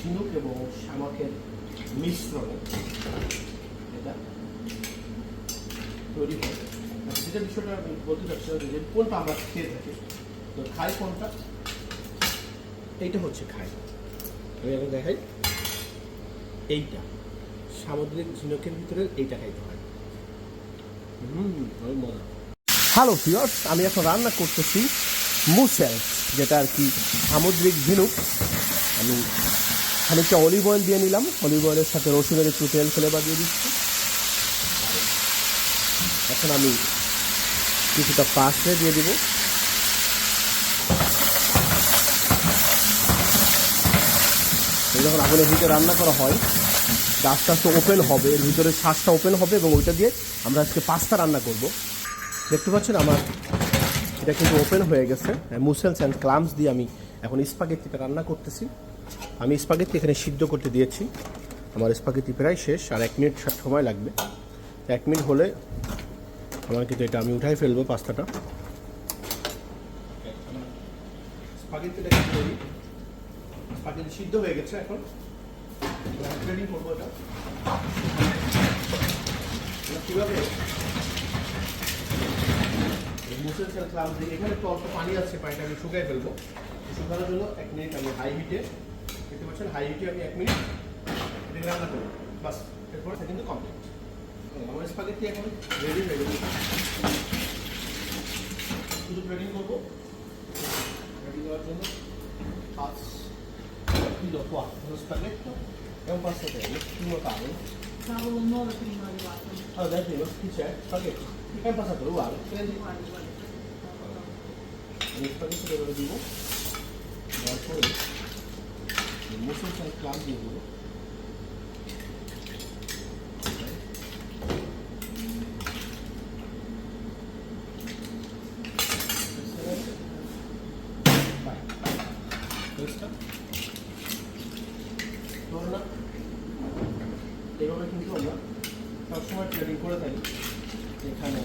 ঝিনুক এবং শামাকের মিশ্রণে এটা তৈরি হয়। যেটা বিষয়টা আমি বলতে চাচ্ছিলাম যে কোনটা আমরা খেয়ে থাকি, তো খাই কোনটা, এইটা হচ্ছে খাই। আমি এখন দেখাই, এইটা সামুদ্রিক ঝিনুকের ভিতরে এইটা খাইতে হয়। ওই মজা। হ্যালো ভিউয়ার্স, আমি এখন রান্না করতেছি মুসেল, যেটা আর কি সামুদ্রিক ঝিনুক। আমি খানিকটা অলিভ অয়েল দিয়ে নিলাম, অলিভ অয়েলের সাথে রসুনের একটু তেল ফ্লেভার দিয়ে দিচ্ছি। এখন আমি কিছুটা পার্সলে দিয়ে দিব। যখন আগুনের ভিতরে রান্না করা হয়, আস্তে আস্তে ওপেন হবে, এর ভিতরে শ্বাসটা ওপেন হবে এবং ওইটা দিয়ে আমরা আজকে পাস্তা রান্না করব। দেখতে পাচ্ছেন আমার এটা কিন্তু ওপেন হয়ে গেছে। মুসেলস অ্যান্ড ক্লামস দিয়ে আমি এখন স্পাগেত্তিটা রান্না করতেছি। আমি স্পাগেত্তি এখানে সিদ্ধ করতে দিয়েছি। আমার স্পাগেত্তি প্রায় শেষ, আর 1 মিনিট সময় লাগবে। 1 মিনিট হলে আমার কিন্তু এটা আমি উঠাই ফেলবো পাস্তাটা। স্পাগেত্তিটা কিন্তু তৈরি, স্পাগেত্তি সিদ্ধ হয়ে গেছে। এখন ট্রেডিং করবো এটা কীভাবে। মুসেলস অ্যান্ড ক্লামস দিয়ে এখানে একটু অল্প পানি আছে, পানিটা আমি শুকাই ফেলবো। শুকানোর জন্য 1 মিনিট আমি হাই হিটে, দেখতে পাচ্ছেন হাই হিটে আমি 1 মিনিট এটা রান্না করবো, বাস। এরপর এটা কিন্তু কমপ্লিট। আমার স্পাগেত্তি এখন রেডি হয়ে গেছে, শুধু ট্রেডিং করবো। ট্রেডিং দেওয়ার জন্য do qua lo spaghetto è un passatempo, primo tavolo. Tavolo 9 prima arrivato. Allora, prima chi c'è? Spaghetti. È un passato uguale. Prendi lo spaghetto che lo dico. Poi il mussel c'è il clam di uno. Vai. Questa. Torna, এভাবে কিন্তু আমরা সবসময় trading করে থাকি। এখানে